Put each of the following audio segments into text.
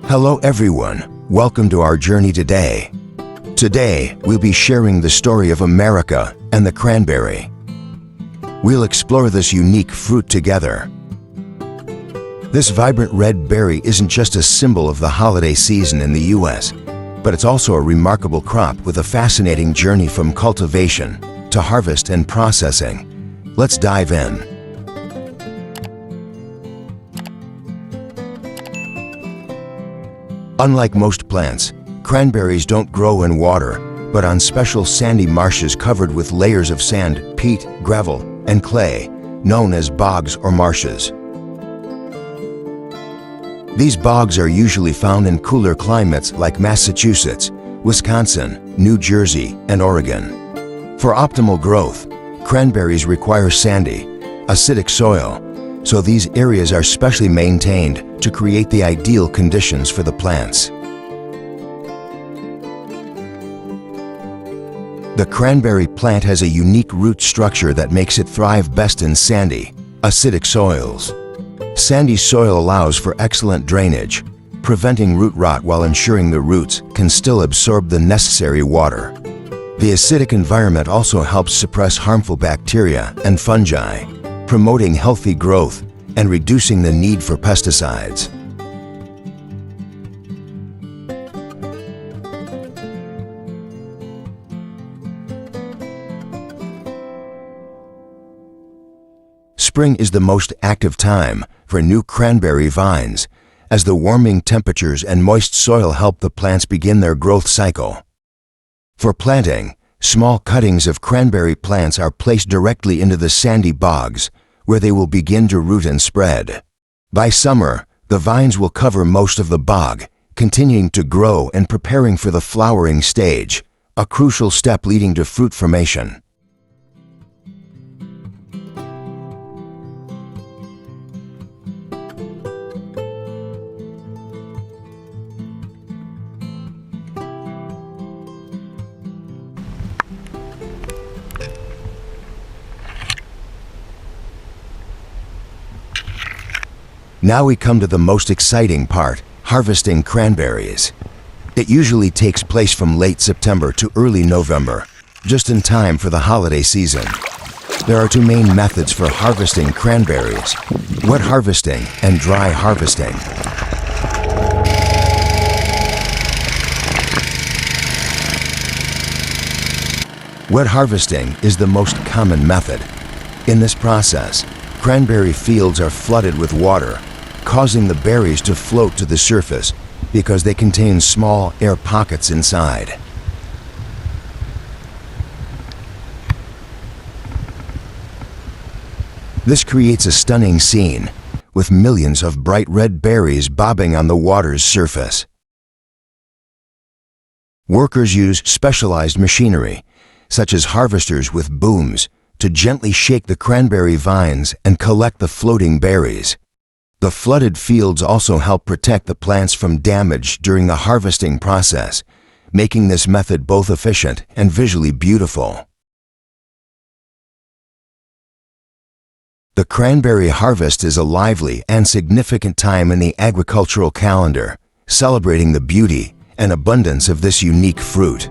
Hello everyone, welcome to our journey today. Today, we'll be sharing the story of America and the cranberry. We'll explore this unique fruit together. This vibrant red berry isn't just a symbol of the holiday season in the U.S., but it's also a remarkable crop with a fascinating journey from cultivation to harvest and processing. Let's dive in. Unlike most plants, cranberries don't grow in water, but on special sandy marshes covered with layers of sand, peat, gravel, and clay, known as bogs or marshes. These bogs are usually found in cooler climates like Massachusetts, Wisconsin, New Jersey, and Oregon. For optimal growth, cranberries require sandy, acidic soil, so these areas are specially maintained to create the ideal conditions for the plants. The cranberry plant has a unique root structure that makes it thrive best in sandy, acidic soils. Sandy soil allows for excellent drainage, preventing root rot while ensuring the roots can still absorb the necessary water. The acidic environment also helps suppress harmful bacteria and fungi, promoting healthy growth and reducing the need for pesticides. Spring is the most active time for new cranberry vines, as the warming temperatures and moist soil help the plants begin their growth cycle. For planting, small cuttings of cranberry plants are placed directly into the sandy bogs, where they will begin to root and spread. By summer, the vines will cover most of the bog, continuing to grow and preparing for the flowering stage, a crucial step leading to fruit formation. Now we come to the most exciting part, harvesting cranberries. It usually takes place from late September to early November, just in time for the holiday season. There are two main methods for harvesting cranberries: wet harvesting and dry harvesting. Wet harvesting is the most common method. In this process, cranberry fields are flooded with water, causing the berries to float to the surface because they contain small air pockets inside. This creates a stunning scene, with millions of bright red berries bobbing on the water's surface. Workers use specialized machinery, such as harvesters with booms, to gently shake the cranberry vines and collect the floating berries. The flooded fields also help protect the plants from damage during the harvesting process, making this method both efficient and visually beautiful. The cranberry harvest is a lively and significant time in the agricultural calendar, celebrating the beauty and abundance of this unique fruit.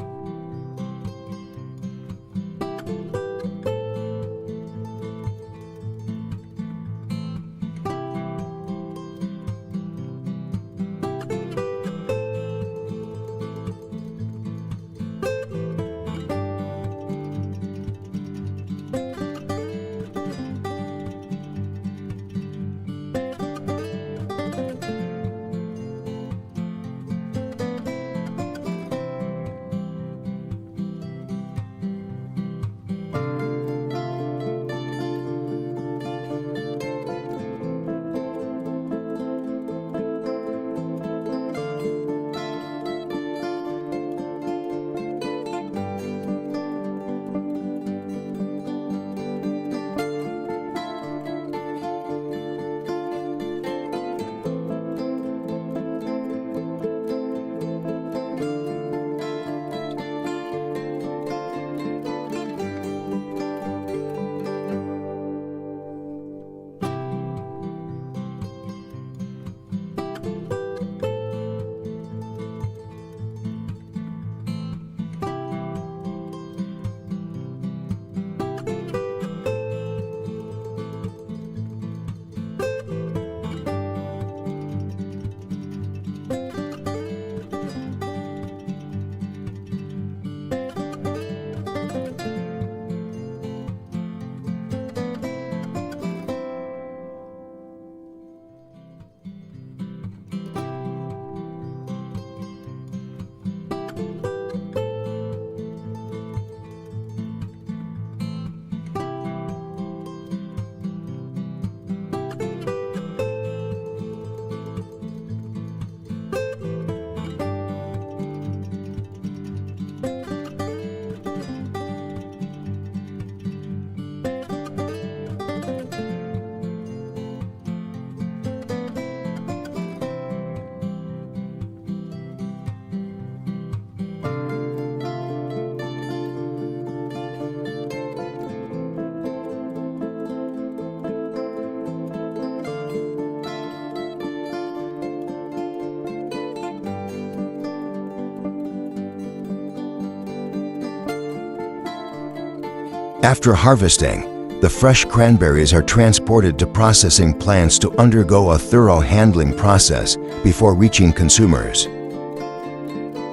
After harvesting, the fresh cranberries are transported to processing plants to undergo a thorough handling process before reaching consumers.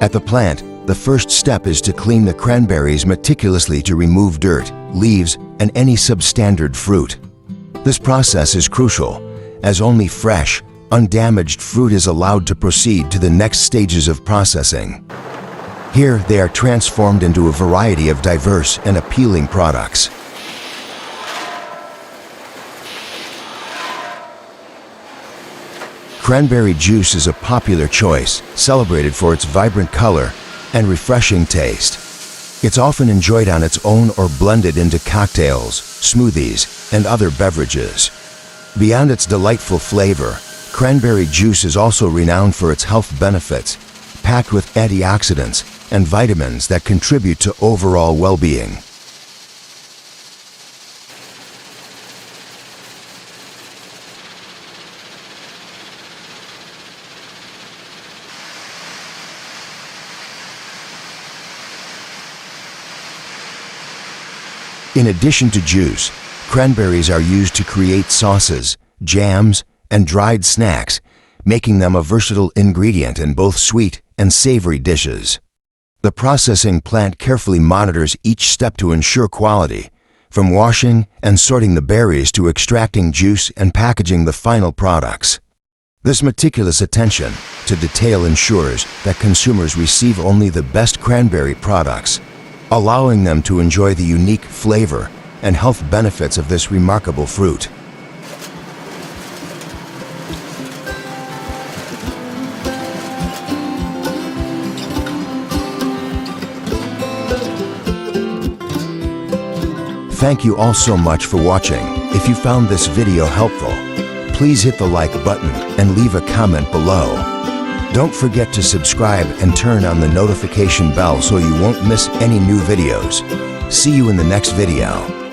At the plant, the first step is to clean the cranberries meticulously to remove dirt, leaves, and any substandard fruit. This process is crucial, as only fresh, undamaged fruit is allowed to proceed to the next stages of processing. Here, they are transformed into a variety of diverse and appealing products. Cranberry juice is a popular choice, celebrated for its vibrant color and refreshing taste. It's often enjoyed on its own or blended into cocktails, smoothies, and other beverages. Beyond its delightful flavor, cranberry juice is also renowned for its health benefits, packed with antioxidants and vitamins that contribute to overall well-being. In addition to juice, cranberries are used to create sauces, jams, and dried snacks, making them a versatile ingredient in both sweet and savory dishes. The processing plant carefully monitors each step to ensure quality, from washing and sorting the berries to extracting juice and packaging the final products. This meticulous attention to detail ensures that consumers receive only the best cranberry products, allowing them to enjoy the unique flavor and health benefits of this remarkable fruit. Thank you all so much for watching. If you found this video helpful, please hit the like button and leave a comment below. Don't forget to subscribe and turn on the notification bell so you won't miss any new videos. See you in the next video.